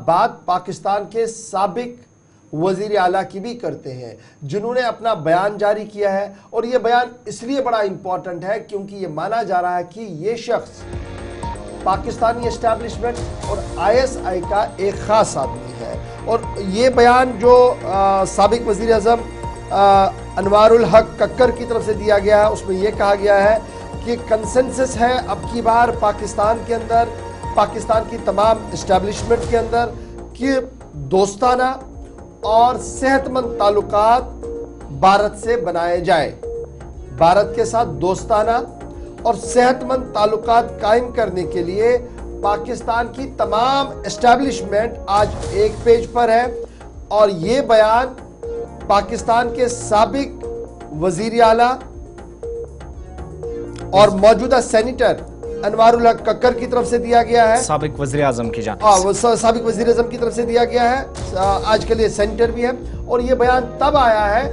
बात पाकिस्तान के साबिक वजीर आला की भी करते हैं, जिन्होंने अपना बयान जारी किया है। और ये बयान इसलिए बड़ा इंपॉर्टेंट है क्योंकि ये माना जा रहा है कि ये शख्स पाकिस्तानी एस्टैब्लिशमेंट और ISI का एक ख़ास आदमी है। और ये बयान जो साबिक वज़ीर आज़म अनवारुल हक कक्कर की तरफ से दिया गया है, उसमें यह कहा गया है कि कंसेंसस है अब की बार पाकिस्तान के अंदर, पाकिस्तान की तमाम एस्टैब्लिशमेंट के अंदर, कि दोस्ताना और सेहतमंद ताल्लुकात भारत से बनाए जाए। भारत के साथ दोस्ताना और सेहतमंद ताल्लुकात कायम करने के लिए पाकिस्तान की तमाम एस्टैब्लिशमेंट आज एक पेज पर है। और ये बयान पाकिस्तान के साबिक वजीर आला और मौजूदा सेनेटर अनवारुल हक कक्कर की तरफ से दिया गया है, साबिक वज़ीर आज़म की जानिब से। साबिक वज़ीर आज़म की तरफ से दिया गया है, आज के लिए सेनेटर भी है। और ये बयान तब आया है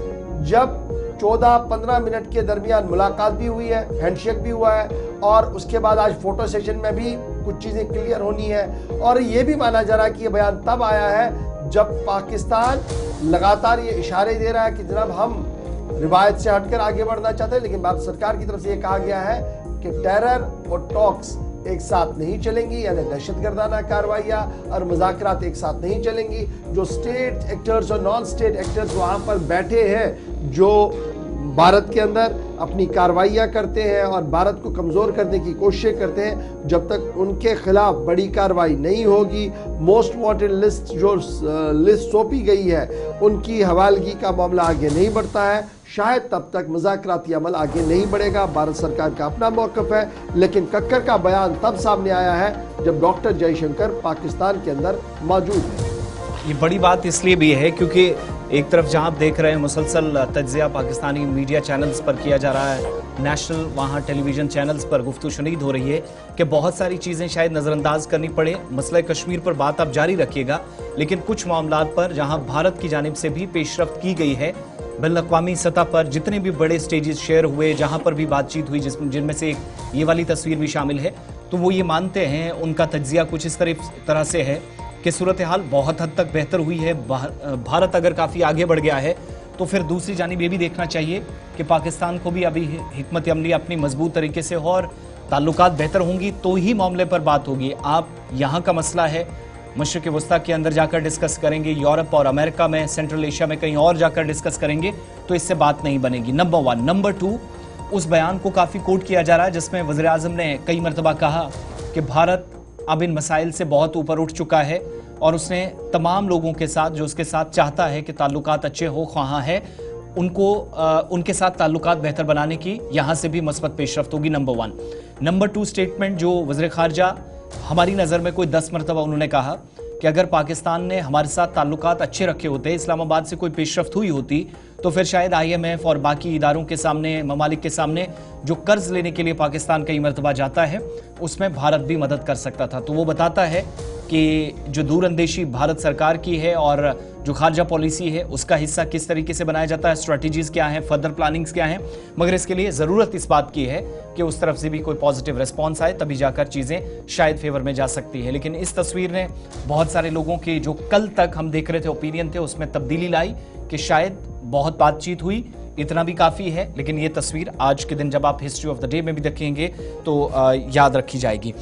जब 14-15 मिनट के दरमियान मुलाकात भी हुई है, हैंडशेक भी हुआ है, और उसके बाद आज फोटो सेशन में भी कुछ चीज़ें क्लियर होनी है। और ये भी माना जा रहा है कि ये बयान तब आया है जब पाकिस्तान लगातार ये इशारे दे रहा है कि जनाब हम रिवायत से हटकर आगे बढ़ना चाहते हैं, लेकिन भारत सरकार की तरफ से ये कहा गया है कि टेरर और टॉक्स एक साथ नहीं चलेंगी, यानी दहशतगर्दाना कार्रवाइयाँ और मुज़ाकरात एक साथ नहीं चलेंगी। जो स्टेट एक्टर्स और नॉन स्टेट एक्टर्स वहाँ पर बैठे हैं, जो भारत के अंदर अपनी कार्रवाइयाँ करते हैं और भारत को कमज़ोर करने की कोशिश करते हैं, जब तक उनके खिलाफ बड़ी कार्रवाई नहीं होगी, मोस्ट वांटेड लिस्ट जो लिस्ट सौंपी गई है उनकी हवालगी का मामला आगे नहीं बढ़ता है, शायद तब तक मुज़ाकराती अमल आगे नहीं बढ़ेगा। भारत सरकार का अपना मौक़िफ़ है, लेकिन कक्कर का बयान तब सामने आया है जब डॉक्टर जयशंकर पाकिस्तान के अंदर मौजूद है। ये बड़ी बात इसलिए भी है क्योंकि एक तरफ जहां आप देख रहे हैं मुसलसल तज्ज़िया पाकिस्तानी मीडिया चैनल्स पर किया जा रहा है, नेशनल वहां टेलीविज़न चैनल्स पर गुफ्तगू शुनीद हो रही है कि बहुत सारी चीज़ें शायद नज़रअंदाज करनी पड़े। मसला कश्मीर पर बात आप जारी रखिएगा, लेकिन कुछ मामलात पर जहां भारत की जानिब से भी पेशरफ्त की गई है, बैनुल-अक़वामी सतह पर जितने भी बड़े स्टेजेस शेयर हुए, जहां पर भी बातचीत हुई, जिनमें से एक ये वाली तस्वीर भी शामिल है, तो वो ये मानते हैं, उनका तज्ज़िया कुछ इस तरह से है कि सूरत हाल बहुत हद तक बेहतर हुई है। भारत अगर काफ़ी आगे बढ़ गया है तो फिर दूसरी जानिब ये भी देखना चाहिए कि पाकिस्तान को भी अभी हिकमत अमली अपनी मजबूत तरीके से हो और ताल्लुकात बेहतर होंगी तो ही मामले पर बात होगी। आप यहाँ का मसला है मशरिक़ वस्ता के अंदर जाकर डिस्कस करेंगे, यूरोप और अमेरिका में, सेंट्रल एशिया में कहीं और जाकर डिस्कस करेंगे, तो इससे बात नहीं बनेगी। नंबर 1। नंबर 2, उस बयान को काफ़ी कोट किया जा रहा है जिसमें वज़ीर आज़म ने कई मरतबा कहा कि भारत अब इन मसाइल से बहुत ऊपर उठ चुका है और उसने तमाम लोगों के साथ जो उसके साथ चाहता है कि ताल्लुकात अच्छे हो ख्वाह है, उनको उनके साथ ताल्लुकात बेहतर बनाने की यहाँ से भी मस्बत पेशरफ्त होगी। नंबर 1। नंबर 2 स्टेटमेंट जो वज़ीर ख़ारजा हमारी नज़र में कोई 10 मरतबा उन्होंने कहा कि अगर पाकिस्तान ने हमारे साथ ताल्लुकात अच्छे रखे होते, इस्लामाबाद से कोई पेशरफ्त हुई होती, तो फिर शायद IMF और बाकी इदारों के सामने, ममालिक के सामने जो कर्ज लेने के लिए पाकिस्तान कई मरतबा जाता है, उसमें भारत भी मदद कर सकता था। तो वो बताता है कि जो दूरअंदेशी भारत सरकार की है और जो खारजा पॉलिसी है उसका हिस्सा किस तरीके से बनाया जाता है, स्ट्रेटजीज़ क्या हैं, फर्दर प्लानिंग्स क्या हैं, मगर इसके लिए ज़रूरत इस बात की है कि उस तरफ से भी कोई पॉजिटिव रिस्पॉन्स आए, तभी जाकर चीज़ें शायद फेवर में जा सकती है। लेकिन इस तस्वीर ने बहुत सारे लोगों के जो कल तक हम देख रहे थे ओपिनियन थे उसमें तब्दीली लाई कि शायद बहुत बातचीत हुई, इतना भी काफ़ी है। लेकिन ये तस्वीर आज के दिन जब आप हिस्ट्री ऑफ द डे में भी देखेंगे तो याद रखी जाएगी।